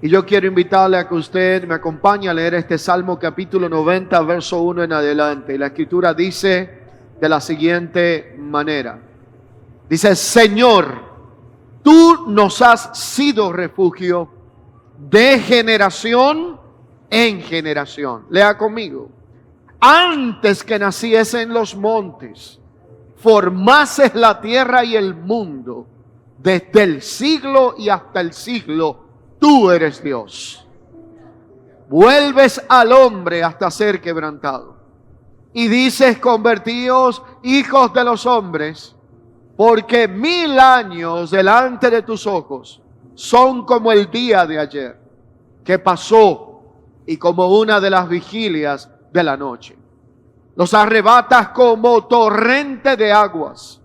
Y yo quiero invitarle a que usted me acompañe a leer este Salmo capítulo 90, verso 1 en adelante. Y la Escritura dice de la siguiente manera. Dice: Señor, tú nos has sido refugio de generación en generación. Lea conmigo. Antes que naciesen los montes, formases la tierra y el mundo, desde el siglo y hasta el siglo, tú eres Dios. Vuelves al hombre hasta ser quebrantado. Y dices: convertíos hijos de los hombres, porque 1000 años delante de tus ojos son como el día de ayer, que pasó, y como una de las vigilias de la noche. Los arrebatas como torrente de aguas,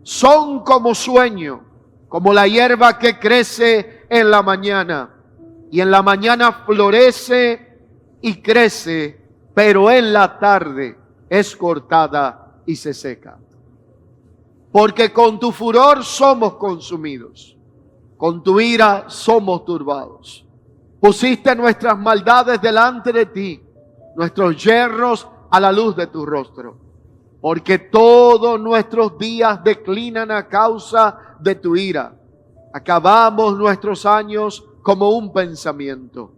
son como sueño, como la hierba que crece en la mañana, y en la mañana florece y crece, pero en la tarde es cortada y se seca. Porque con tu furor somos consumidos, con tu ira somos turbados. Pusiste nuestras maldades delante de ti, nuestros yerros a la luz de tu rostro. Porque todos nuestros días declinan a causa de tu ira. Acabamos nuestros años como un pensamiento.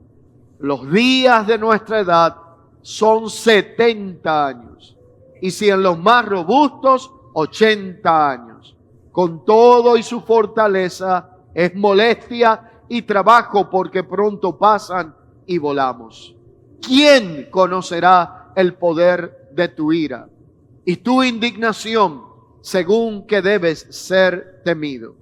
Los días de nuestra edad son 70 años. Y si en los más robustos, 80 años. Con todo y su fortaleza es molestia y trabajo, porque pronto pasan y volamos. ¿Quién conocerá el poder de tu ira y tu indignación, según que debes ser temido?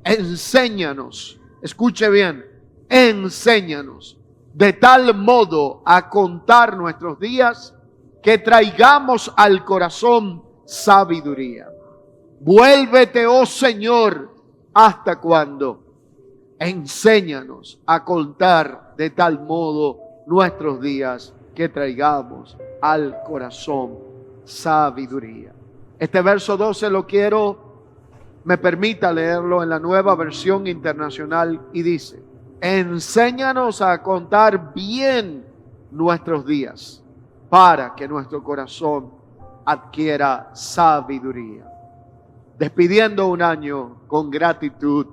Enséñanos, escuche bien, enséñanos de tal modo a contar nuestros días, que traigamos al corazón sabiduría. Vuélvete, oh Señor, ¿hasta cuándo? Enséñanos a contar de tal modo nuestros días, que traigamos al corazón sabiduría. Este verso 12 me permita leerlo en la Nueva Versión Internacional, y dice: enséñanos a contar bien nuestros días, para que nuestro corazón adquiera sabiduría. Despidiendo un año con gratitud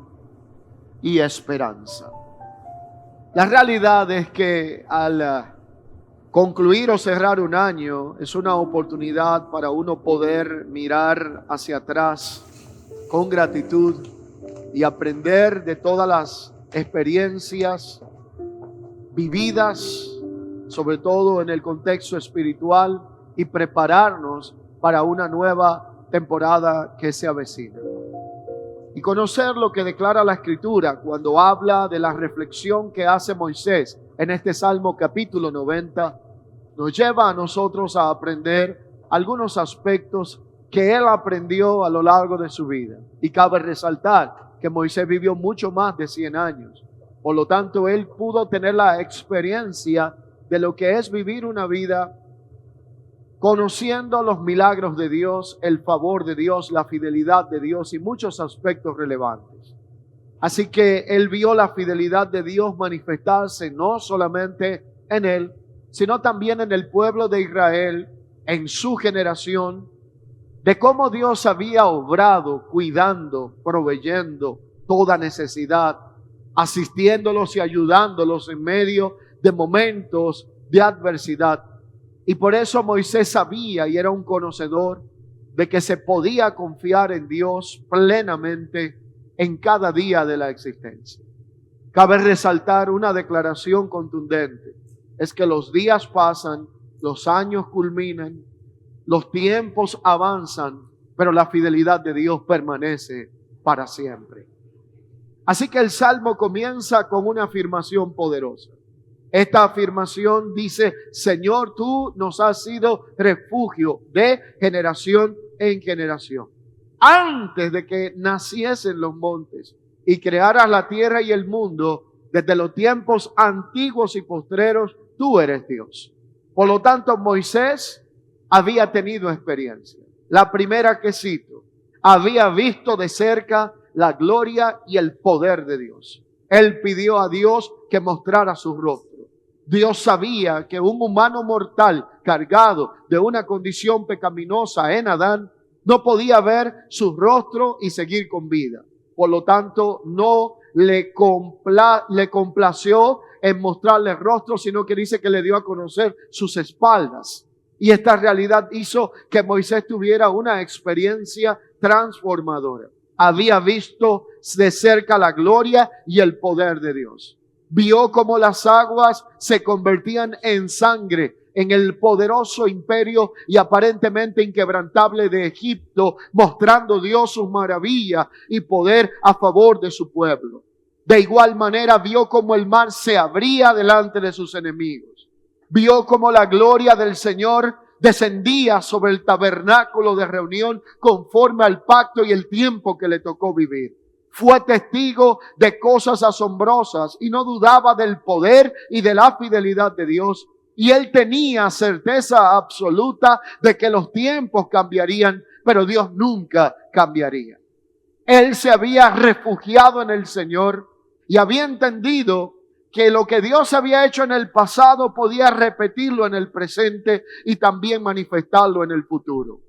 y esperanza. La realidad es que al concluir o cerrar un año es una oportunidad para uno poder mirar hacia atrás con gratitud y aprender de todas las experiencias vividas, sobre todo en el contexto espiritual, y prepararnos para una nueva temporada que se avecina. Y conocer lo que declara la Escritura cuando habla de la reflexión que hace Moisés en este Salmo capítulo 90, nos lleva a nosotros a aprender algunos aspectos que él aprendió a lo largo de su vida. Y cabe resaltar que Moisés vivió mucho más de 100 años. Por lo tanto, él pudo tener la experiencia de lo que es vivir una vida conociendo los milagros de Dios, el favor de Dios, la fidelidad de Dios y muchos aspectos relevantes. Así que él vio la fidelidad de Dios manifestarse no solamente en él, sino también en el pueblo de Israel, en su generación, de cómo Dios había obrado, cuidando, proveyendo toda necesidad, asistiéndolos y ayudándolos en medio de momentos de adversidad. Y por eso Moisés sabía y era un conocedor de que se podía confiar en Dios plenamente en cada día de la existencia. Cabe resaltar una declaración contundente: es que los días pasan, los años culminan, los tiempos avanzan, pero la fidelidad de Dios permanece para siempre. Así que el Salmo comienza con una afirmación poderosa. Esta afirmación dice: Señor, tú nos has sido refugio de generación en generación. Antes de que naciesen los montes y crearas la tierra y el mundo, desde los tiempos antiguos y postreros, tú eres Dios. Por lo tanto, Moisés había tenido experiencia. La primera que cito: había visto de cerca la gloria y el poder de Dios. Él pidió a Dios que mostrara su rostro. Dios sabía que un humano mortal cargado de una condición pecaminosa en Adán no podía ver su rostro y seguir con vida. Por lo tanto, no le complació en mostrarle el rostro, sino que dice que le dio a conocer sus espaldas. Y esta realidad hizo que Moisés tuviera una experiencia transformadora. Había visto de cerca la gloria y el poder de Dios. Vio cómo las aguas se convertían en sangre en el poderoso imperio y aparentemente inquebrantable de Egipto, mostrando Dios sus maravillas y poder a favor de su pueblo. De igual manera vio cómo el mar se abría delante de sus enemigos. Vio cómo la gloria del Señor descendía sobre el tabernáculo de reunión conforme al pacto y el tiempo que le tocó vivir. Fue testigo de cosas asombrosas y no dudaba del poder y de la fidelidad de Dios. Y él tenía certeza absoluta de que los tiempos cambiarían, pero Dios nunca cambiaría. Él se había refugiado en el Señor y había entendido que lo que Dios había hecho en el pasado podía repetirlo en el presente y también manifestarlo en el futuro.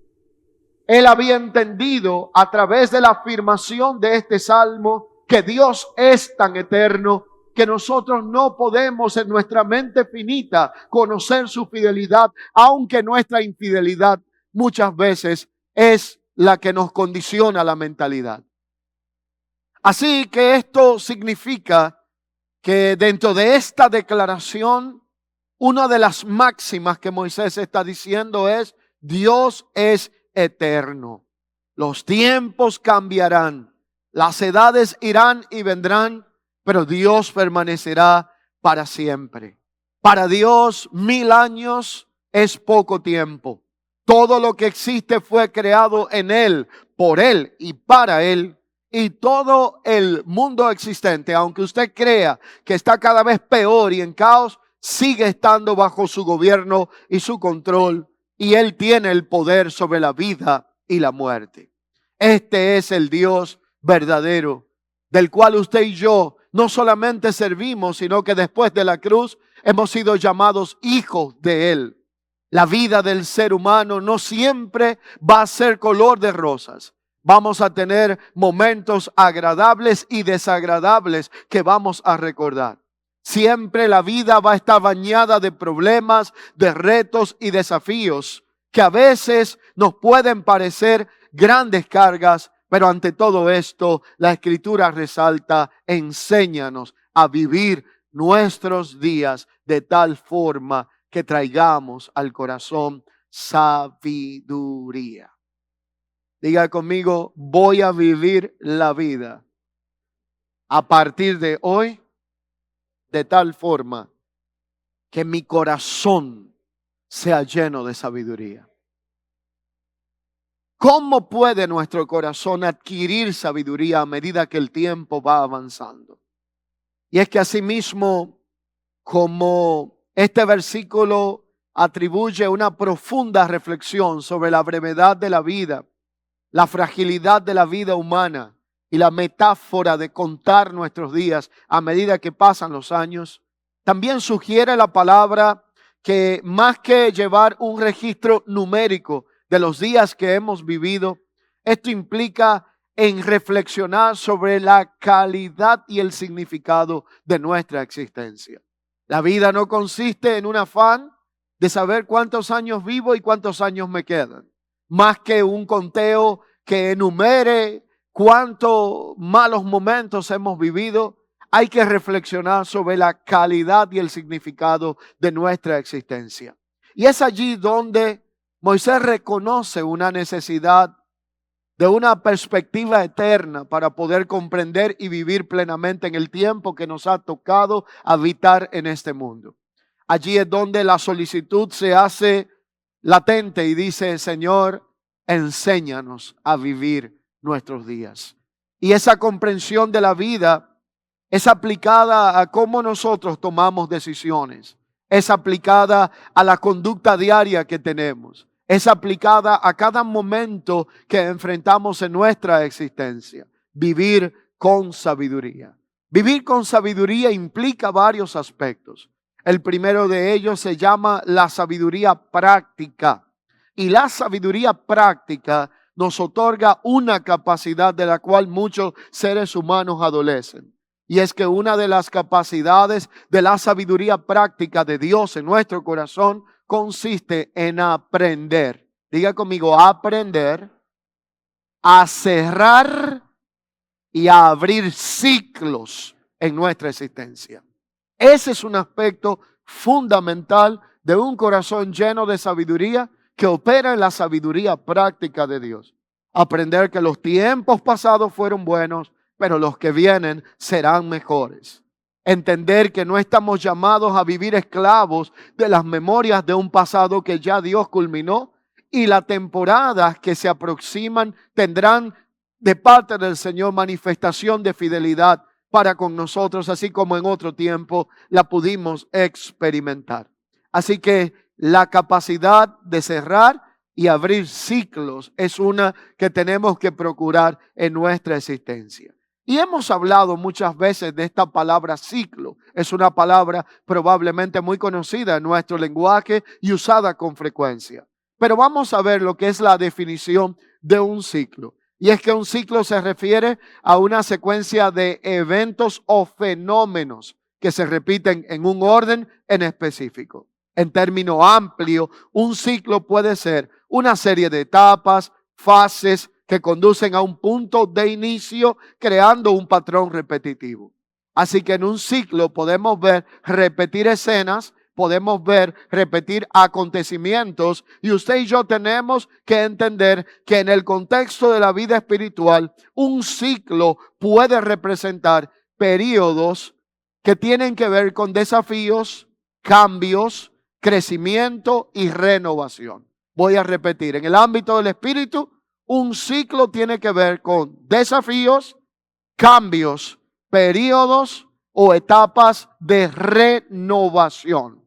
Él había entendido a través de la afirmación de este salmo que Dios es tan eterno que nosotros no podemos en nuestra mente finita conocer su fidelidad, aunque nuestra infidelidad muchas veces es la que nos condiciona la mentalidad. Así que esto significa que dentro de esta declaración, una de las máximas que Moisés está diciendo es: Dios es eterno. Los tiempos cambiarán, las edades irán y vendrán, pero Dios permanecerá para siempre. Para Dios 1000 años es poco tiempo. Todo lo que existe fue creado en Él, por Él y para Él. Y todo el mundo existente, aunque usted crea que está cada vez peor y en caos, sigue estando bajo su gobierno y su control. Y Él tiene el poder sobre la vida y la muerte. Este es el Dios verdadero, del cual usted y yo no solamente servimos, sino que después de la cruz hemos sido llamados hijos de Él. La vida del ser humano no siempre va a ser color de rosas. Vamos a tener momentos agradables y desagradables que vamos a recordar. Siempre la vida va a estar bañada de problemas, de retos y desafíos que a veces nos pueden parecer grandes cargas, pero ante todo esto la Escritura resalta: enséñanos a vivir nuestros días de tal forma que traigamos al corazón sabiduría. Diga conmigo: voy a vivir la vida a partir de hoy de tal forma que mi corazón sea lleno de sabiduría. ¿Cómo puede nuestro corazón adquirir sabiduría a medida que el tiempo va avanzando? Y es que asimismo, como este versículo atribuye una profunda reflexión sobre la brevedad de la vida, la fragilidad de la vida humana y la metáfora de contar nuestros días a medida que pasan los años, también sugiere la palabra que más que llevar un registro numérico de los días que hemos vivido, esto implica en reflexionar sobre la calidad y el significado de nuestra existencia. La vida no consiste en un afán de saber cuántos años vivo y cuántos años me quedan, más que un conteo que enumere cuántos malos momentos hemos vivido. Hay que reflexionar sobre la calidad y el significado de nuestra existencia. Y es allí donde Moisés reconoce una necesidad de una perspectiva eterna para poder comprender y vivir plenamente en el tiempo que nos ha tocado habitar en este mundo. Allí es donde la solicitud se hace latente y dice: Señor, enséñanos a vivir nuestros días. Y esa comprensión de la vida es aplicada a cómo nosotros tomamos decisiones. Es aplicada a la conducta diaria que tenemos. Es aplicada a cada momento que enfrentamos en nuestra existencia. Vivir con sabiduría. Vivir con sabiduría implica varios aspectos. El primero de ellos se llama la sabiduría práctica. Y la sabiduría práctica nos otorga una capacidad de la cual muchos seres humanos adolecen. Y es que una de las capacidades de la sabiduría práctica de Dios en nuestro corazón consiste en aprender. Diga conmigo, aprender a cerrar y a abrir ciclos en nuestra existencia. Ese es un aspecto fundamental de un corazón lleno de sabiduría que opera en la sabiduría práctica de Dios. Aprender que los tiempos pasados fueron buenos, pero los que vienen serán mejores. Entender que no estamos llamados a vivir esclavos de las memorias de un pasado que ya Dios culminó, y las temporadas que se aproximan tendrán de parte del Señor manifestación de fidelidad para con nosotros, así como en otro tiempo la pudimos experimentar. Así que la capacidad de cerrar y abrir ciclos es una que tenemos que procurar en nuestra existencia. Y hemos hablado muchas veces de esta palabra ciclo. Es una palabra probablemente muy conocida en nuestro lenguaje y usada con frecuencia. Pero vamos a ver lo que es la definición de un ciclo. Y es que un ciclo se refiere a una secuencia de eventos o fenómenos que se repiten en un orden en específico. En término amplio, un ciclo puede ser una serie de etapas, fases que conducen a un punto de inicio, creando un patrón repetitivo. Así que en un ciclo podemos ver repetir escenas, podemos ver repetir acontecimientos, y usted y yo tenemos que entender que en el contexto de la vida espiritual, un ciclo puede representar periodos que tienen que ver con desafíos, cambios, crecimiento y renovación. Voy a repetir, en el ámbito del espíritu, un ciclo tiene que ver con desafíos, cambios, periodos o etapas de renovación.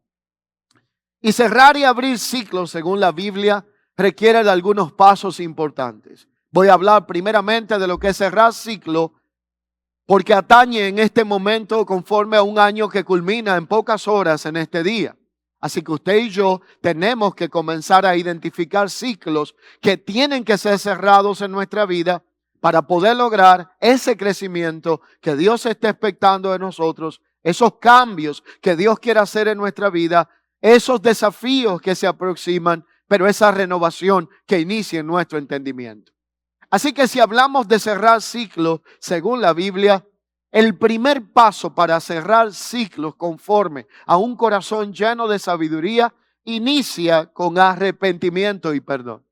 Y cerrar y abrir ciclos, según la Biblia, requiere de algunos pasos importantes. Voy a hablar primeramente de lo que es cerrar ciclo, porque atañe en este momento conforme a un año que culmina en pocas horas en este día. Así que usted y yo tenemos que comenzar a identificar ciclos que tienen que ser cerrados en nuestra vida para poder lograr ese crecimiento que Dios está expectando de nosotros, esos cambios que Dios quiere hacer en nuestra vida, esos desafíos que se aproximan, pero esa renovación que inicia en nuestro entendimiento. Así que si hablamos de cerrar ciclos, según la Biblia, el primer paso para cerrar ciclos conforme a un corazón lleno de sabiduría inicia con arrepentimiento y perdón.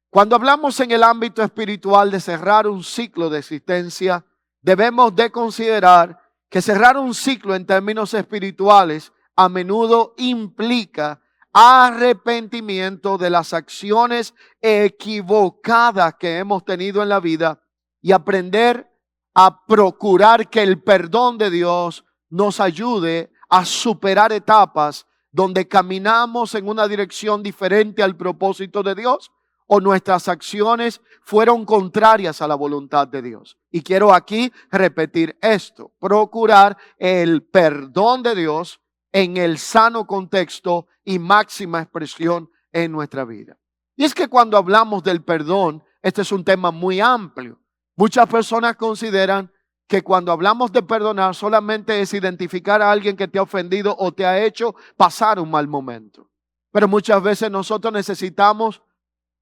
Cuando hablamos en el ámbito espiritual de cerrar un ciclo de existencia, debemos de considerar que cerrar un ciclo en términos espirituales a menudo implica arrepentimiento de las acciones equivocadas que hemos tenido en la vida y aprender a procurar que el perdón de Dios nos ayude a superar etapas donde caminamos en una dirección diferente al propósito de Dios o nuestras acciones fueron contrarias a la voluntad de Dios. Y quiero aquí repetir esto: procurar el perdón de Dios en el sano contexto y máxima expresión en nuestra vida. Y es que cuando hablamos del perdón, este es un tema muy amplio. Muchas personas consideran que cuando hablamos de perdonar solamente es identificar a alguien que te ha ofendido o te ha hecho pasar un mal momento. Pero muchas veces nosotros necesitamos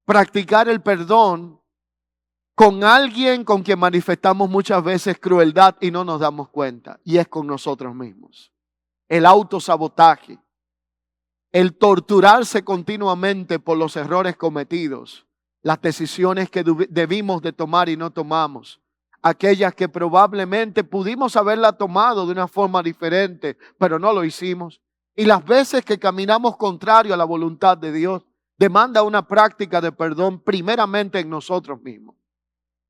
practicar el perdón con alguien con quien manifestamos muchas veces crueldad y no nos damos cuenta, y es con nosotros mismos. El autosabotaje, el torturarse continuamente por los errores cometidos, las decisiones que debimos de tomar y no tomamos, aquellas que probablemente pudimos haberla tomado de una forma diferente, pero no lo hicimos, y las veces que caminamos contrario a la voluntad de Dios, demanda una práctica de perdón primeramente en nosotros mismos.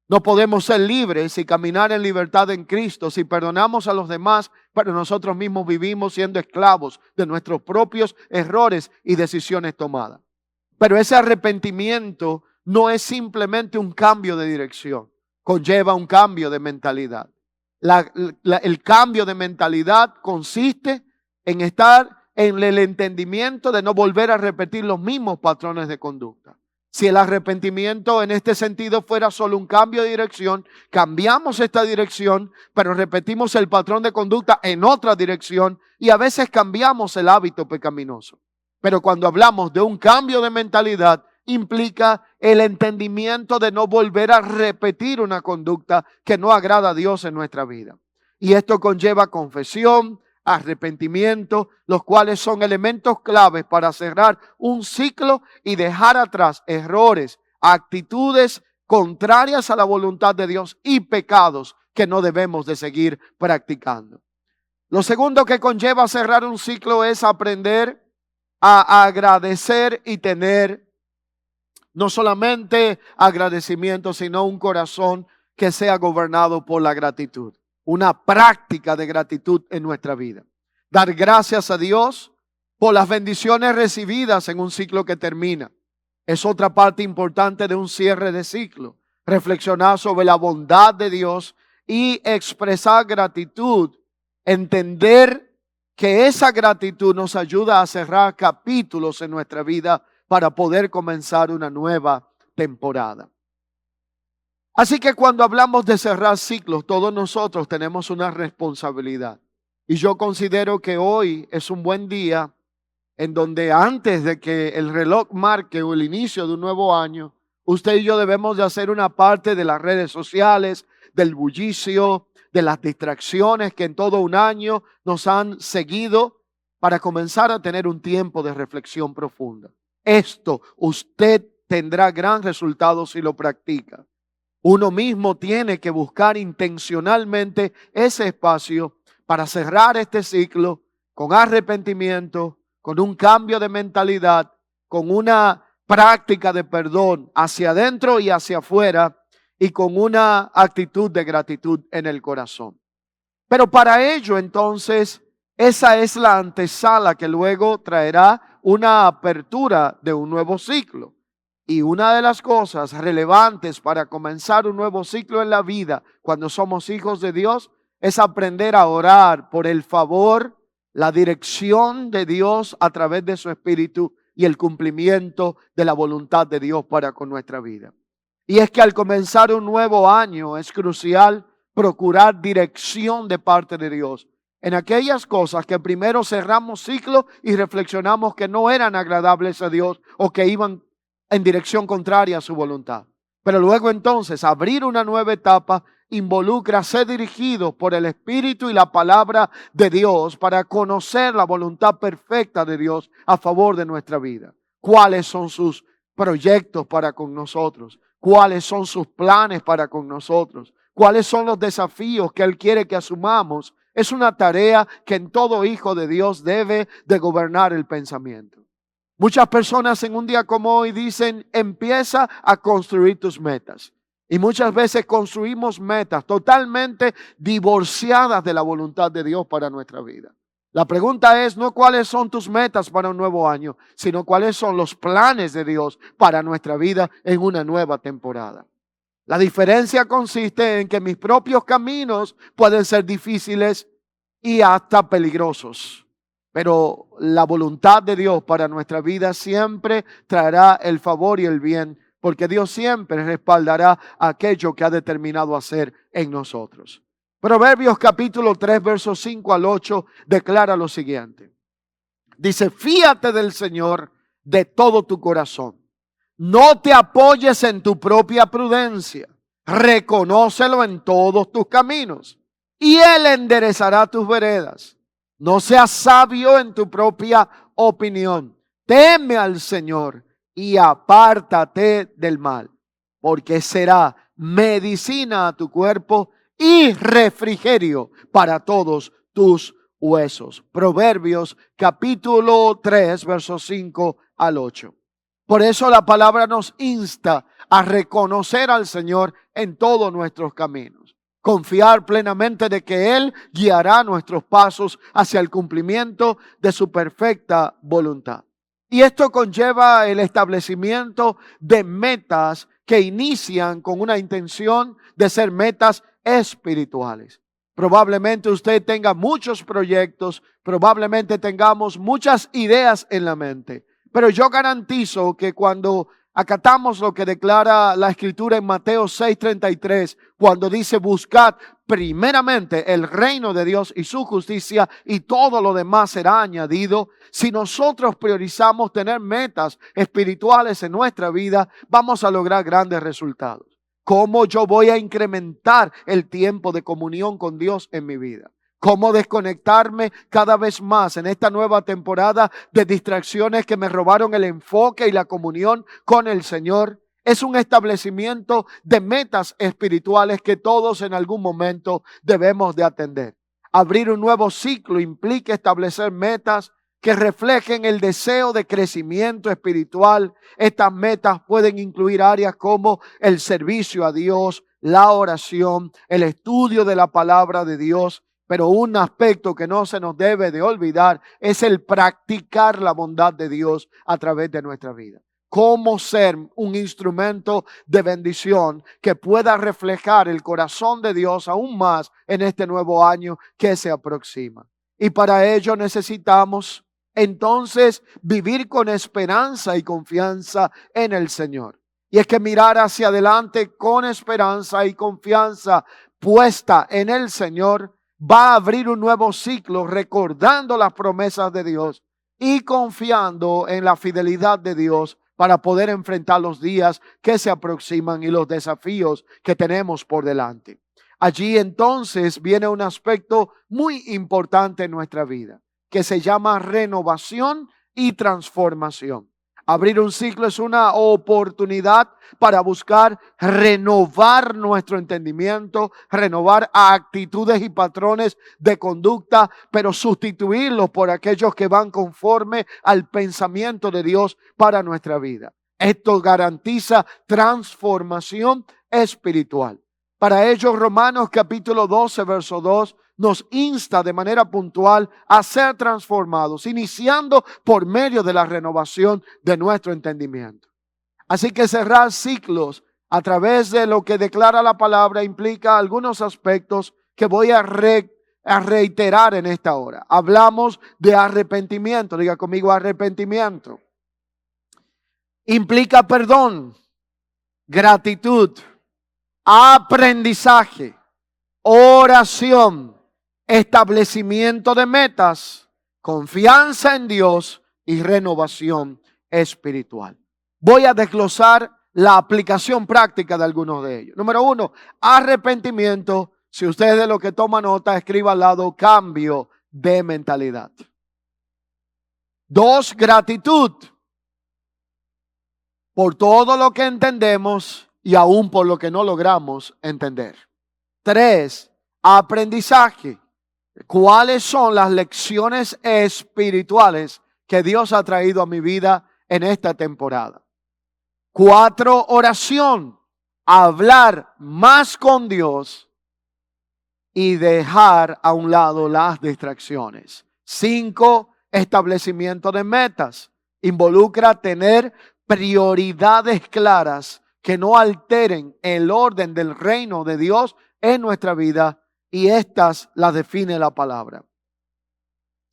No podemos ser libres y caminar en libertad en Cristo si perdonamos a los demás, pero nosotros mismos vivimos siendo esclavos de nuestros propios errores y decisiones tomadas. Pero ese arrepentimiento no es simplemente un cambio de dirección, conlleva un cambio de mentalidad. El cambio de mentalidad consiste en estar en el entendimiento de no volver a repetir los mismos patrones de conducta. Si el arrepentimiento en este sentido fuera solo un cambio de dirección, cambiamos esta dirección, pero repetimos el patrón de conducta en otra dirección y a veces cambiamos el hábito pecaminoso. Pero cuando hablamos de un cambio de mentalidad, implica el entendimiento de no volver a repetir una conducta que no agrada a Dios en nuestra vida. Y esto conlleva confesión, arrepentimiento, los cuales son elementos claves para cerrar un ciclo y dejar atrás errores, actitudes contrarias a la voluntad de Dios y pecados que no debemos de seguir practicando. Lo segundo que conlleva cerrar un ciclo es aprender a agradecer y tener no solamente agradecimiento, sino un corazón que sea gobernado por la gratitud. Una práctica de gratitud en nuestra vida. Dar gracias a Dios por las bendiciones recibidas en un ciclo que termina. Es otra parte importante de un cierre de ciclo. Reflexionar sobre la bondad de Dios y expresar gratitud. Entender que esa gratitud nos ayuda a cerrar capítulos en nuestra vida para poder comenzar una nueva temporada. Así que cuando hablamos de cerrar ciclos, todos nosotros tenemos una responsabilidad. Y yo considero que hoy es un buen día en donde antes de que el reloj marque el inicio de un nuevo año, usted y yo debemos de hacer una parte de las redes sociales, del bullicio, de las distracciones que en todo un año nos han seguido para comenzar a tener un tiempo de reflexión profunda. Esto usted tendrá gran resultado si lo practica. Uno mismo tiene que buscar intencionalmente ese espacio para cerrar este ciclo con arrepentimiento, con un cambio de mentalidad, con una práctica de perdón hacia adentro y hacia afuera y con una actitud de gratitud en el corazón. Pero para ello entonces, esa es la antesala que luego traerá una apertura de un nuevo ciclo. Y una de las cosas relevantes para comenzar un nuevo ciclo en la vida cuando somos hijos de Dios es aprender a orar por el favor, la dirección de Dios a través de su Espíritu y el cumplimiento de la voluntad de Dios para con nuestra vida. Y es que al comenzar un nuevo año es crucial procurar dirección de parte de Dios en aquellas cosas que primero cerramos ciclo y reflexionamos que no eran agradables a Dios o que iban en dirección contraria a su voluntad. Pero luego entonces abrir una nueva etapa involucra ser dirigidos por el Espíritu y la palabra de Dios para conocer la voluntad perfecta de Dios a favor de nuestra vida. ¿Cuáles son sus proyectos para con nosotros? ¿Cuáles son sus planes para con nosotros? ¿Cuáles son los desafíos que Él quiere que asumamos? Es una tarea que en todo hijo de Dios debe de gobernar el pensamiento. Muchas personas en un día como hoy dicen, empieza a construir tus metas. Y muchas veces construimos metas totalmente divorciadas de la voluntad de Dios para nuestra vida. La pregunta es no cuáles son tus metas para un nuevo año, sino cuáles son los planes de Dios para nuestra vida en una nueva temporada. La diferencia consiste en que mis propios caminos pueden ser difíciles y hasta peligrosos. Pero la voluntad de Dios para nuestra vida siempre traerá el favor y el bien, porque Dios siempre respaldará aquello que ha determinado hacer en nosotros. Proverbios capítulo 3, versos 5 al 8 declara lo siguiente. Dice, fíate del Señor de todo tu corazón. No te apoyes en tu propia prudencia. Reconócelo en todos tus caminos y Él enderezará tus veredas. No seas sabio en tu propia opinión. Teme al Señor y apártate del mal, porque será medicina a tu cuerpo y refrigerio para todos tus huesos. Proverbios capítulo 3, versos 5 al 8. Por eso la palabra nos insta a reconocer al Señor en todos nuestros caminos. Confiar plenamente de que Él guiará nuestros pasos hacia el cumplimiento de su perfecta voluntad. Y esto conlleva el establecimiento de metas que inician con una intención de ser metas espirituales. Probablemente usted tenga muchos proyectos, probablemente tengamos muchas ideas en la mente. Pero yo garantizo que cuando acatamos lo que declara la Escritura en Mateo 6:33, cuando dice buscad primeramente el reino de Dios y su justicia y todo lo demás será añadido. Si nosotros priorizamos tener metas espirituales en nuestra vida, vamos a lograr grandes resultados. ¿Cómo yo voy a incrementar el tiempo de comunión con Dios en mi vida? ¿Cómo desconectarme cada vez más en esta nueva temporada de distracciones que me robaron el enfoque y la comunión con el Señor? Es un establecimiento de metas espirituales que todos en algún momento debemos de atender. Abrir un nuevo ciclo implica establecer metas que reflejen el deseo de crecimiento espiritual. Estas metas pueden incluir áreas como el servicio a Dios, la oración, el estudio de la palabra de Dios. Pero un aspecto que no se nos debe de olvidar es el practicar la bondad de Dios a través de nuestra vida. Cómo ser un instrumento de bendición que pueda reflejar el corazón de Dios aún más en este nuevo año que se aproxima. Y para ello necesitamos entonces vivir con esperanza y confianza en el Señor. Y es que mirar hacia adelante con esperanza y confianza puesta en el Señor va a abrir un nuevo ciclo recordando las promesas de Dios y confiando en la fidelidad de Dios para poder enfrentar los días que se aproximan y los desafíos que tenemos por delante. Allí entonces viene un aspecto muy importante en nuestra vida, que se llama renovación y transformación. Abrir un ciclo es una oportunidad para buscar renovar nuestro entendimiento, renovar actitudes y patrones de conducta, pero sustituirlos por aquellos que van conforme al pensamiento de Dios para nuestra vida. Esto garantiza transformación espiritual. Para ello, Romanos capítulo 12, verso 2, nos insta de manera puntual a ser transformados, iniciando por medio de la renovación de nuestro entendimiento. Así que cerrar ciclos a través de lo que declara la palabra implica algunos aspectos que voy a reiterar en esta hora. Hablamos de arrepentimiento, diga conmigo arrepentimiento. Implica perdón, gratitud, aprendizaje, oración, establecimiento de metas, confianza en Dios y renovación espiritual. Voy a desglosar la aplicación práctica de algunos de ellos. Número 1, arrepentimiento. Si usted es de lo que toma nota, escriba al lado cambio de mentalidad. 2, gratitud por todo lo que entendemos y aún por lo que no logramos entender. 3, aprendizaje. ¿Cuáles son las lecciones espirituales que Dios ha traído a mi vida en esta temporada? 4, oración. Hablar más con Dios y dejar a un lado las distracciones. 5, establecimiento de metas. Involucra tener prioridades claras que no alteren el orden del reino de Dios en nuestra vida, y estas las define la palabra.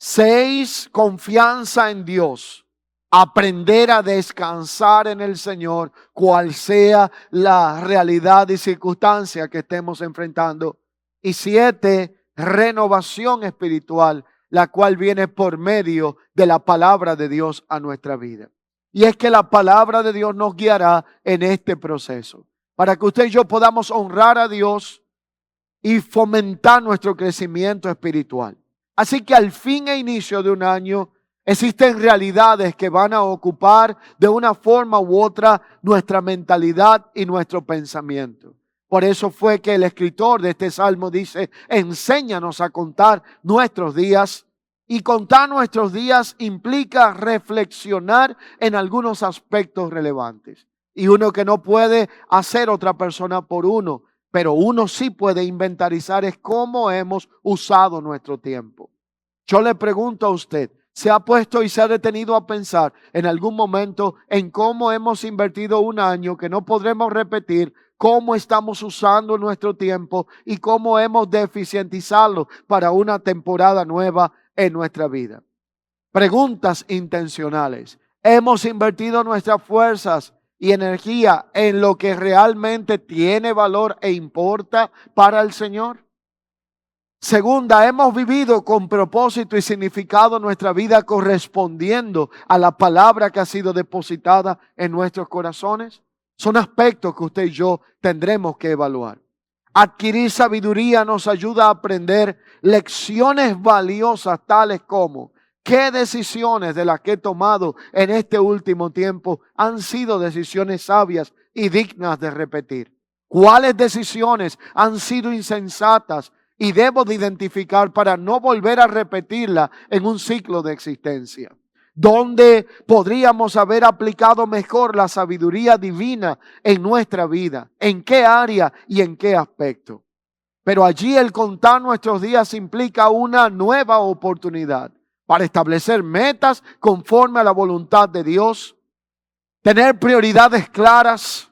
6, confianza en Dios. Aprender a descansar en el Señor, cual sea la realidad y circunstancia que estemos enfrentando. Y 7, renovación espiritual, la cual viene por medio de la palabra de Dios a nuestra vida. Y es que la palabra de Dios nos guiará en este proceso, para que usted y yo podamos honrar a Dios y fomentar nuestro crecimiento espiritual. Así que al fin e inicio de un año existen realidades que van a ocupar de una forma u otra nuestra mentalidad y nuestro pensamiento. Por eso fue que el escritor de este salmo dice: enséñanos a contar nuestros días. Y contar nuestros días implica reflexionar en algunos aspectos relevantes. Y uno que no puede hacer otra persona por uno, pero uno sí puede inventarizar es cómo hemos usado nuestro tiempo. Yo le pregunto a usted, se ha puesto y se ha detenido a pensar en algún momento en cómo hemos invertido un año que no podremos repetir, cómo estamos usando nuestro tiempo y cómo hemos de eficientizarlo para una temporada nueva en nuestra vida? Preguntas intencionales. ¿Hemos invertido nuestras fuerzas y energía en lo que realmente tiene valor e importa para el Señor? Segunda, ¿hemos vivido con propósito y significado nuestra vida correspondiendo a la palabra que ha sido depositada en nuestros corazones? Son aspectos que usted y yo tendremos que evaluar. Adquirir sabiduría nos ayuda a aprender lecciones valiosas tales como: ¿qué decisiones de las que he tomado en este último tiempo han sido decisiones sabias y dignas de repetir? ¿Cuáles decisiones han sido insensatas y debo de identificar para no volver a repetirla en un ciclo de existencia? ¿Dónde podríamos haber aplicado mejor la sabiduría divina en nuestra vida? ¿En qué área y en qué aspecto? Pero allí el contar nuestros días implica una nueva oportunidad para establecer metas conforme a la voluntad de Dios, tener prioridades claras,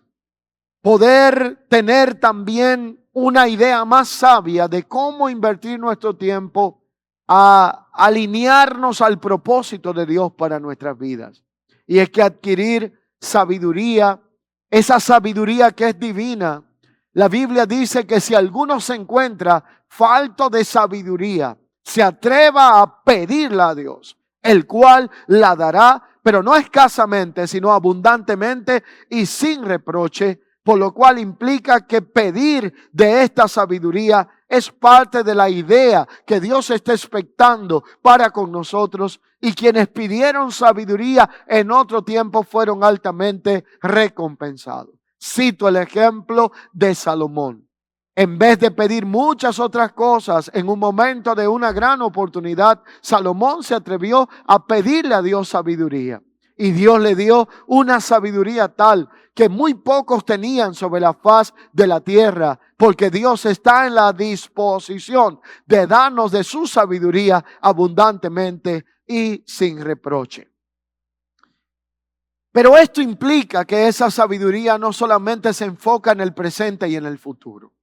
poder tener también una idea más sabia de cómo invertir nuestro tiempo a alinearnos al propósito de Dios para nuestras vidas. Y es que adquirir sabiduría, esa sabiduría que es divina, la Biblia dice que si alguno se encuentra falto de sabiduría, se atreva a pedirla a Dios, el cual la dará, pero no escasamente, sino abundantemente y sin reproche, por lo cual implica que pedir de esta sabiduría es parte de la idea que Dios está expectando para con nosotros, y quienes pidieron sabiduría en otro tiempo fueron altamente recompensados. Cito el ejemplo de Salomón. En vez de pedir muchas otras cosas, en un momento de una gran oportunidad, Salomón se atrevió a pedirle a Dios sabiduría. Y Dios le dio una sabiduría tal que muy pocos tenían sobre la faz de la tierra, porque Dios está en la disposición de darnos de su sabiduría abundantemente y sin reproche. Pero esto implica que esa sabiduría no solamente se enfoca en el presente y en el futuro.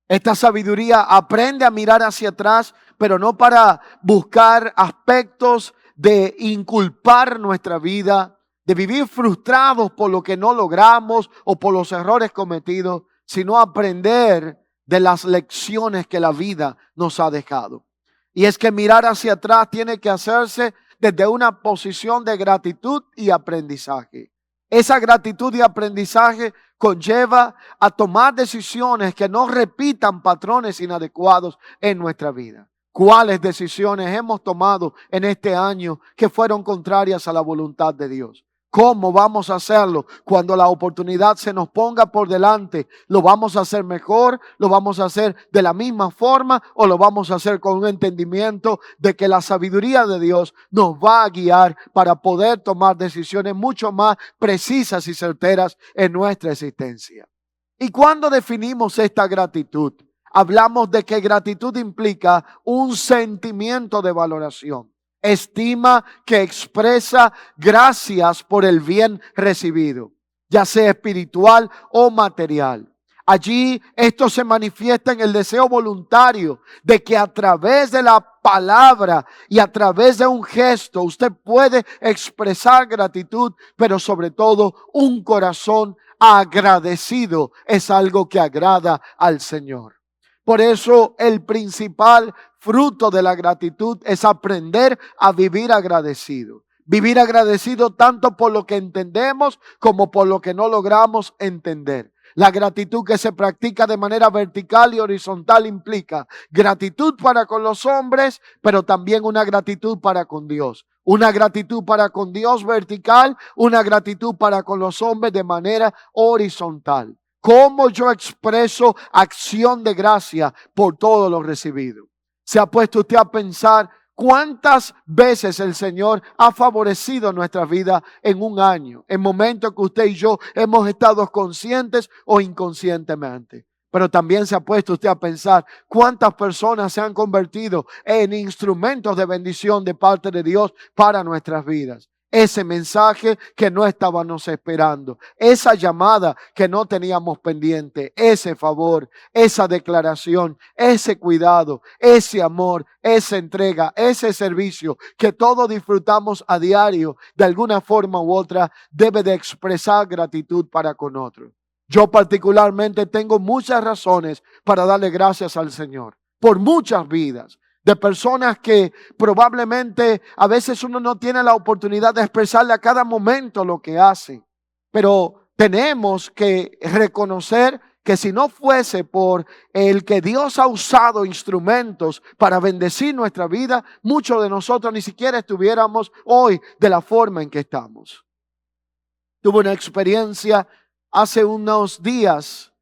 Esta sabiduría aprende a mirar hacia atrás, pero no para buscar aspectos de inculpar nuestra vida, de vivir frustrados por lo que no logramos o por los errores cometidos, sino aprender de las lecciones que la vida nos ha dejado. Y es que mirar hacia atrás tiene que hacerse desde una posición de gratitud y aprendizaje. Esa gratitud y aprendizaje conlleva a tomar decisiones que no repitan patrones inadecuados en nuestra vida. ¿Cuáles decisiones hemos tomado en este año que fueron contrarias a la voluntad de Dios? ¿Cómo vamos a hacerlo cuando la oportunidad se nos ponga por delante? ¿Lo vamos a hacer mejor? ¿Lo vamos a hacer de la misma forma? ¿O lo vamos a hacer con un entendimiento de que la sabiduría de Dios nos va a guiar para poder tomar decisiones mucho más precisas y certeras en nuestra existencia? ¿Y cuándo definimos esta gratitud? Hablamos de que gratitud implica un sentimiento de valoración. Estima que expresa gracias por el bien recibido, ya sea espiritual o material. Allí esto se manifiesta en el deseo voluntario de que a través de la palabra y a través de un gesto usted puede expresar gratitud, pero sobre todo un corazón agradecido es algo que agrada al Señor. Por eso el principal fruto de la gratitud es aprender a vivir agradecido. Vivir agradecido tanto por lo que entendemos como por lo que no logramos entender. La gratitud que se practica de manera vertical y horizontal implica gratitud para con los hombres, pero también una gratitud para con Dios. Una gratitud para con Dios vertical, una gratitud para con los hombres de manera horizontal. ¿Cómo yo expreso acción de gracia por todo lo recibido? ¿Se ha puesto usted a pensar cuántas veces el Señor ha favorecido nuestra vida en un año, en momentos que usted y yo hemos estado conscientes o inconscientemente? Pero también se ha puesto usted a pensar cuántas personas se han convertido en instrumentos de bendición de parte de Dios para nuestras vidas. Ese mensaje que no estábamos esperando, esa llamada que no teníamos pendiente, ese favor, esa declaración, ese cuidado, ese amor, esa entrega, ese servicio que todos disfrutamos a diario, de alguna forma u otra, debe de expresar gratitud para con otros. Yo particularmente tengo muchas razones para darle gracias al Señor por muchas vidas de personas que probablemente a veces uno no tiene la oportunidad de expresarle a cada momento lo que hacen. Pero tenemos que reconocer que si no fuese por el que Dios ha usado instrumentos para bendecir nuestra vida, muchos de nosotros ni siquiera estuviéramos hoy de la forma en que estamos. Tuve una experiencia hace unos días.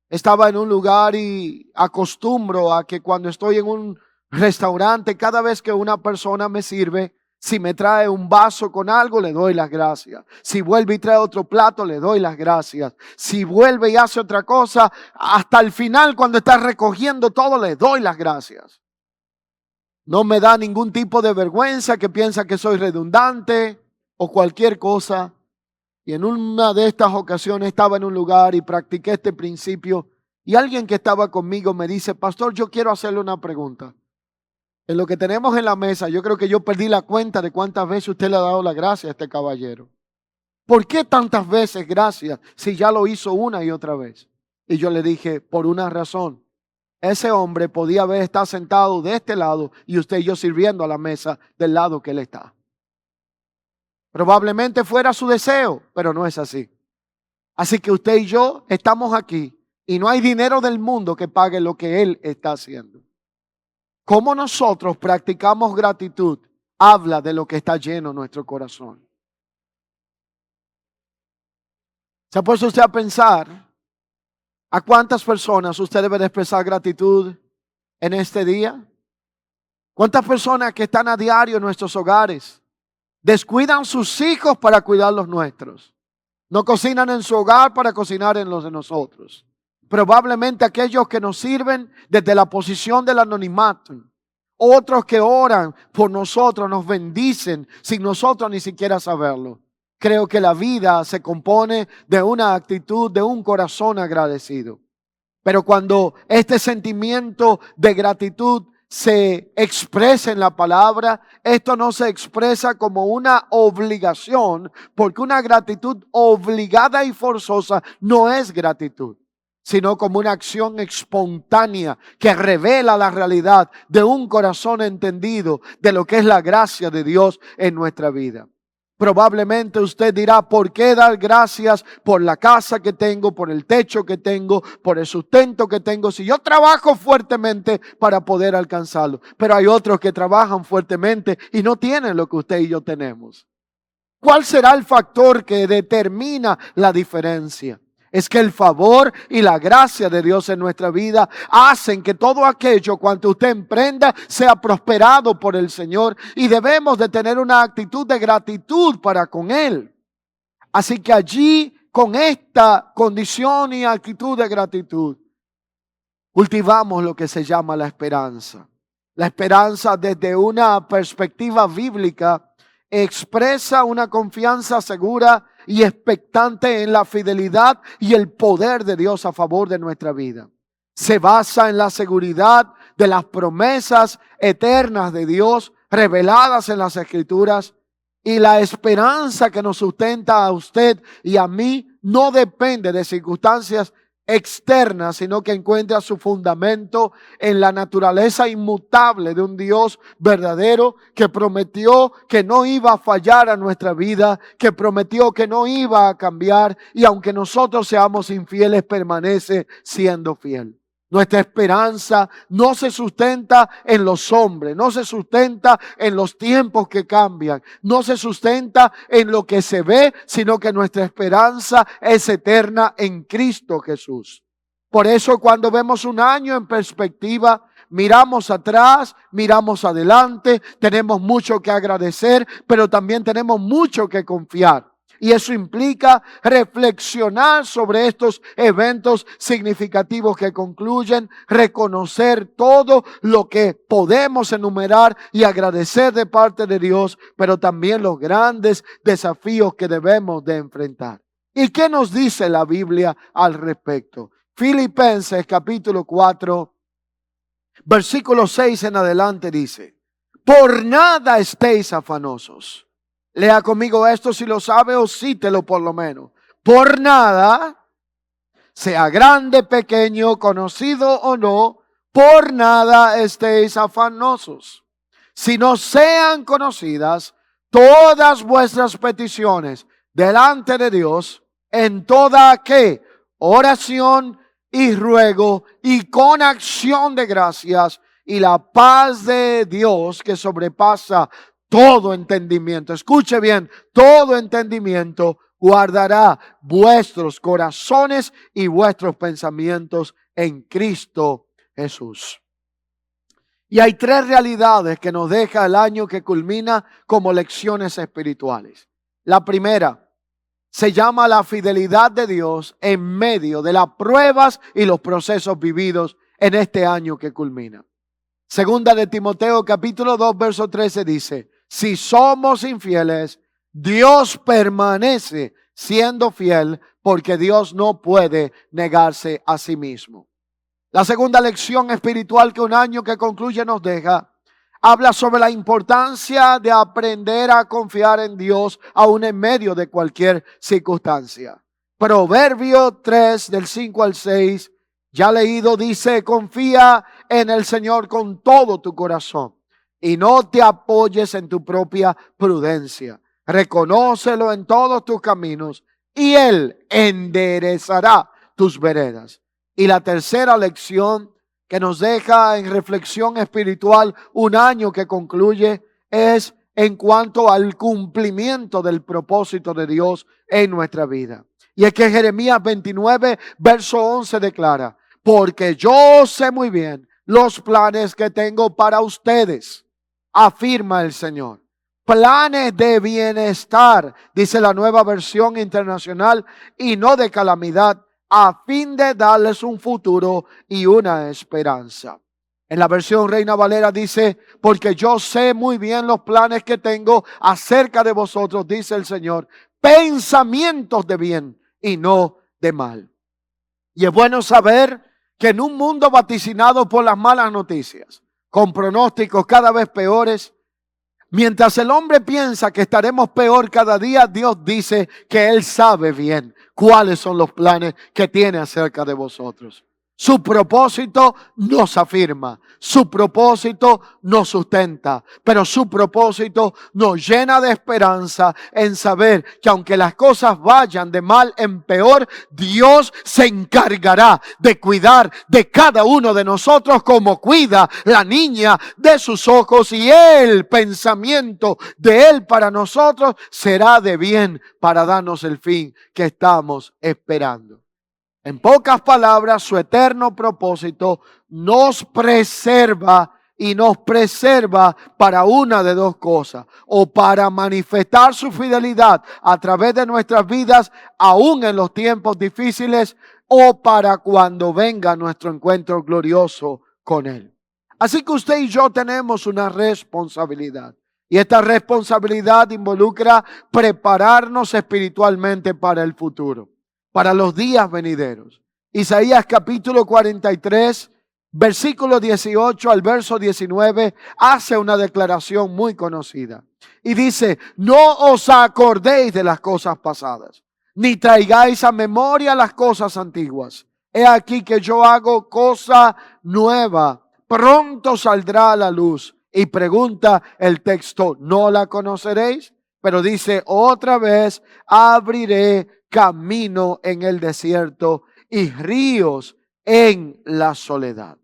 Estaba en un lugar y acostumbro a que cuando estoy en un restaurante, cada vez que una persona me sirve, si me trae un vaso con algo, le doy las gracias. Si vuelve y trae otro plato, le doy las gracias. Si vuelve y hace otra cosa, hasta el final, cuando está recogiendo todo, le doy las gracias. No me da ningún tipo de vergüenza que piensa que soy redundante o cualquier cosa. Y en una de estas ocasiones estaba en un lugar y practiqué este principio. Y alguien que estaba conmigo me dice: pastor, yo quiero hacerle una pregunta. En lo que tenemos en la mesa, yo creo que yo perdí la cuenta de cuántas veces usted le ha dado la gracia a este caballero. ¿Por qué tantas veces gracias si ya lo hizo una y otra vez? Y yo le dije, por una razón. Ese hombre podía haber estado sentado de este lado y usted y yo sirviendo a la mesa del lado que él está. Probablemente fuera su deseo, pero no es así. Así que usted y yo estamos aquí y no hay dinero del mundo que pague lo que él está haciendo. Cómo nosotros practicamos gratitud habla de lo que está lleno nuestro corazón. ¿Se ha puesto usted a pensar a cuántas personas usted debe de expresar gratitud en este día? ¿Cuántas personas que están a diario en nuestros hogares descuidan sus hijos para cuidar los nuestros? No cocinan en su hogar para cocinar en los de nosotros. Probablemente aquellos que nos sirven desde la posición del anonimato. Otros que oran por nosotros, nos bendicen sin nosotros ni siquiera saberlo. Creo que la vida se compone de una actitud, de un corazón agradecido. Pero cuando este sentimiento de gratitud se expresa en la palabra, esto no se expresa como una obligación, porque una gratitud obligada y forzosa no es gratitud, sino como una acción espontánea que revela la realidad de un corazón entendido de lo que es la gracia de Dios en nuestra vida. Probablemente usted dirá, ¿por qué dar gracias por la casa que tengo, por el techo que tengo, por el sustento que tengo, si yo trabajo fuertemente para poder alcanzarlo? Pero hay otros que trabajan fuertemente y no tienen lo que usted y yo tenemos. ¿Cuál será el factor que determina la diferencia? Es que el favor y la gracia de Dios en nuestra vida hacen que todo aquello cuanto usted emprenda sea prosperado por el Señor, y debemos de tener una actitud de gratitud para con Él. Así que allí, con esta condición y actitud de gratitud, cultivamos lo que se llama la esperanza. La esperanza, desde una perspectiva bíblica, expresa una confianza segura y expectante en la fidelidad y el poder de Dios a favor de nuestra vida. Se basa en la seguridad de las promesas eternas de Dios reveladas en las Escrituras, y la esperanza que nos sustenta a usted y a mí no depende de circunstancias externas, sino que encuentra su fundamento en la naturaleza inmutable de un Dios verdadero que prometió que no iba a fallar a nuestra vida, que prometió que no iba a cambiar, y aunque nosotros seamos infieles, permanece siendo fiel. Nuestra esperanza no se sustenta en los hombres, no se sustenta en los tiempos que cambian, no se sustenta en lo que se ve, sino que nuestra esperanza es eterna en Cristo Jesús. Por eso, cuando vemos un año en perspectiva, miramos atrás, miramos adelante, tenemos mucho que agradecer, pero también tenemos mucho que confiar. Y eso implica reflexionar sobre estos eventos significativos que concluyen, reconocer todo lo que podemos enumerar y agradecer de parte de Dios, pero también los grandes desafíos que debemos de enfrentar. ¿Y qué nos dice la Biblia al respecto? Filipenses capítulo 4, versículo 6 en adelante dice: por nada estéis afanosos. Lea conmigo esto si lo sabe, o cítelo por lo menos. Por nada, sea grande, pequeño, conocido o no, por nada estéis afanosos, sino sean conocidas todas vuestras peticiones delante de Dios en toda ¿qué? Oración y ruego y con acción de gracias, y la paz de Dios que sobrepasa todo entendimiento, escuche bien, todo entendimiento, guardará vuestros corazones y vuestros pensamientos en Cristo Jesús. Y hay tres realidades que nos deja el año que culmina como lecciones espirituales. La primera se llama la fidelidad de Dios en medio de las pruebas y los procesos vividos en este año que culmina. Segunda de Timoteo capítulo 2 verso 13 dice: si somos infieles, Dios permanece siendo fiel, porque Dios no puede negarse a sí mismo. La segunda lección espiritual que un año que concluye nos deja, habla sobre la importancia de aprender a confiar en Dios aún en medio de cualquier circunstancia. Proverbio 3 del 5 al 6, ya leído, dice: confía en el Señor con todo tu corazón y no te apoyes en tu propia prudencia. Reconócelo en todos tus caminos y Él enderezará tus veredas. Y la tercera lección que nos deja en reflexión espiritual un año que concluye es en cuanto al cumplimiento del propósito de Dios en nuestra vida. Y es que Jeremías 29 verso 11 declara: porque yo sé muy bien los planes que tengo para ustedes, afirma el Señor. Planes de bienestar, dice la Nueva Versión Internacional, y no de calamidad, a fin de darles un futuro y una esperanza. En la versión Reina Valera dice: porque yo sé muy bien los planes que tengo acerca de vosotros, dice el Señor, pensamientos de bien y no de mal. Y es bueno saber que en un mundo vaticinado por las malas noticias, con pronósticos cada vez peores, mientras el hombre piensa que estaremos peor cada día, Dios dice que Él sabe bien cuáles son los planes que tiene acerca de vosotros. Su propósito nos afirma, su propósito nos sustenta, pero su propósito nos llena de esperanza en saber que aunque las cosas vayan de mal en peor, Dios se encargará de cuidar de cada uno de nosotros como cuida la niña de sus ojos, y el pensamiento de Él para nosotros será de bien para darnos el fin que estamos esperando. En pocas palabras, su eterno propósito nos preserva y nos preserva para una de dos cosas: o para manifestar su fidelidad a través de nuestras vidas, aún en los tiempos difíciles, o para cuando venga nuestro encuentro glorioso con Él. Así que usted y yo tenemos una responsabilidad. Y esta responsabilidad involucra prepararnos espiritualmente para el futuro, para los días venideros. Isaías capítulo 43, versículo 18 al verso 19, hace una declaración muy conocida. Y dice: no os acordéis de las cosas pasadas, ni traigáis a memoria las cosas antiguas. He aquí que yo hago cosa nueva, pronto saldrá a la luz. Y pregunta el texto: ¿no la conoceréis? Pero dice otra vez: abriré camino en el desierto y ríos en la soledad.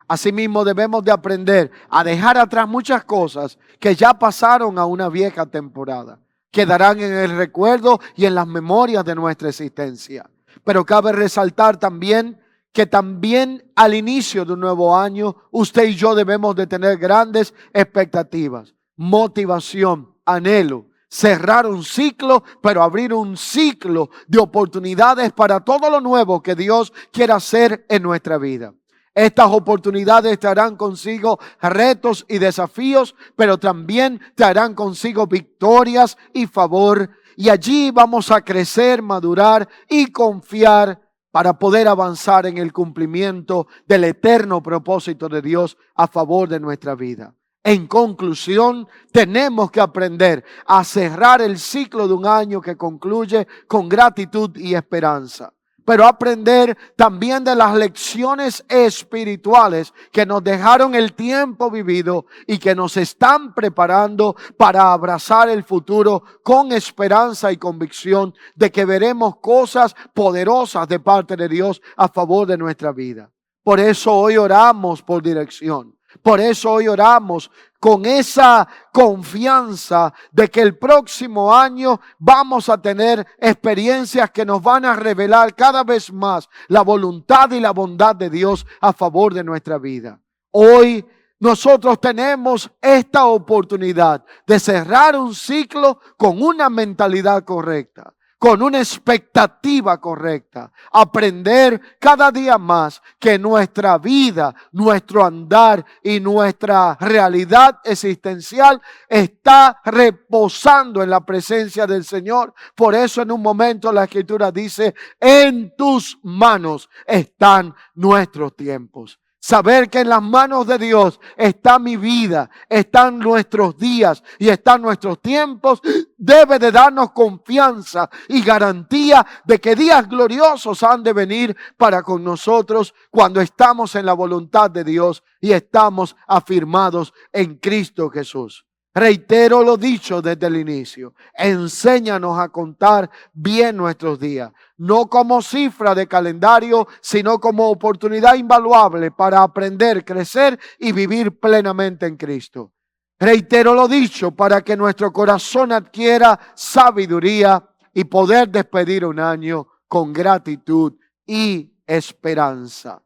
Asimismo, debemos de aprender a dejar atrás muchas cosas que ya pasaron a una vieja temporada. Quedarán en el recuerdo y en las memorias de nuestra existencia. Pero cabe resaltar también que también al inicio de un nuevo año, usted y yo debemos de tener grandes expectativas, motivación, anhelo, cerrar un ciclo, pero abrir un ciclo de oportunidades para todo lo nuevo que Dios quiere hacer en nuestra vida. Estas oportunidades traerán consigo retos y desafíos, pero también traerán consigo victorias y favor. Y allí vamos a crecer, madurar y confiar para poder avanzar en el cumplimiento del eterno propósito de Dios a favor de nuestra vida. En conclusión, tenemos que aprender a cerrar el ciclo de un año que concluye con gratitud y esperanza. Pero aprender también de las lecciones espirituales que nos dejaron el tiempo vivido y que nos están preparando para abrazar el futuro con esperanza y convicción de que veremos cosas poderosas de parte de Dios a favor de nuestra vida. Por eso hoy oramos por dirección. Por eso hoy oramos con esa confianza de que el próximo año vamos a tener experiencias que nos van a revelar cada vez más la voluntad y la bondad de Dios a favor de nuestra vida. Hoy nosotros tenemos esta oportunidad de cerrar un ciclo con una mentalidad correcta, con una expectativa correcta, aprender cada día más que nuestra vida, nuestro andar y nuestra realidad existencial está reposando en la presencia del Señor. Por eso en un momento la Escritura dice, en tus manos están nuestros tiempos. Saber que en las manos de Dios está mi vida, están nuestros días y están nuestros tiempos, debe de darnos confianza y garantía de que días gloriosos han de venir para con nosotros cuando estamos en la voluntad de Dios y estamos afirmados en Cristo Jesús. Reitero lo dicho desde el inicio. Enséñanos a contar bien nuestros días. No como cifra de calendario, sino como oportunidad invaluable para aprender, crecer y vivir plenamente en Cristo. Reitero lo dicho para que nuestro corazón adquiera sabiduría y poder despedir un año con gratitud y esperanza.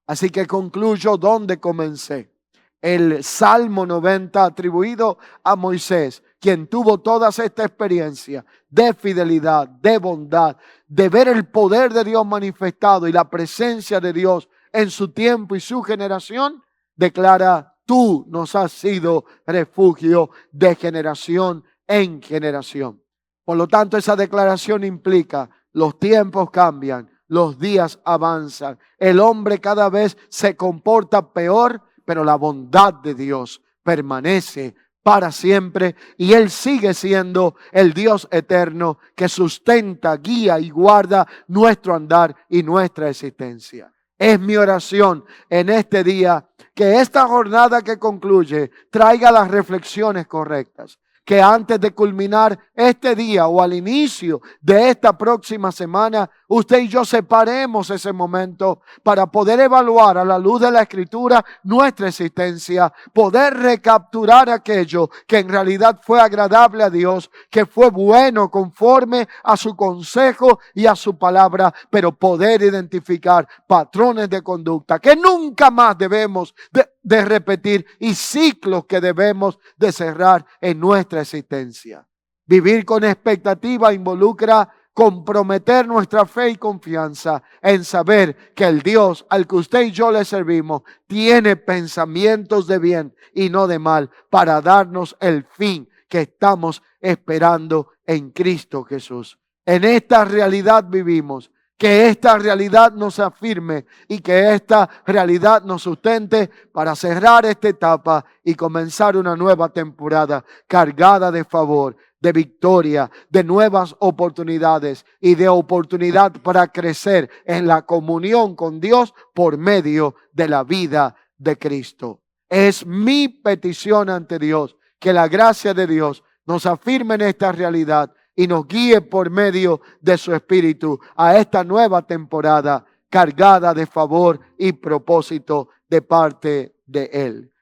Así que concluyo donde comencé. El Salmo 90 atribuido a Moisés, quien tuvo toda esta experiencia de fidelidad, de bondad, de ver el poder de Dios manifestado y la presencia de Dios en su tiempo y su generación, declara, tú nos has sido refugio de generación en generación. Por lo tanto, esa declaración implica, los tiempos cambian, los días avanzan, el hombre cada vez se comporta peor, pero la bondad de Dios permanece para siempre y Él sigue siendo el Dios eterno que sustenta, guía y guarda nuestro andar y nuestra existencia. Es mi oración en este día que esta jornada que concluye traiga las reflexiones correctas. Que antes de culminar este día o al inicio de esta próxima semana, usted y yo separemos ese momento para poder evaluar a la luz de la Escritura nuestra existencia, poder recapturar aquello que en realidad fue agradable a Dios, que fue bueno conforme a su consejo y a su palabra, pero poder identificar patrones de conducta que nunca más debemos de repetir y ciclos que debemos de cerrar en nuestra existencia. Vivir con expectativa involucra comprometer nuestra fe y confianza en saber que el Dios al que usted y yo le servimos tiene pensamientos de bien y no de mal para darnos el fin que estamos esperando en Cristo Jesús. En esta realidad vivimos. Que esta realidad nos afirme y que esta realidad nos sustente para cerrar esta etapa y comenzar una nueva temporada cargada de favor, de victoria, de nuevas oportunidades y de oportunidad para crecer en la comunión con Dios por medio de la vida de Cristo. Es mi petición ante Dios que la gracia de Dios nos afirme en esta realidad y nos guíe por medio de su Espíritu a esta nueva temporada cargada de favor y propósito de parte de Él.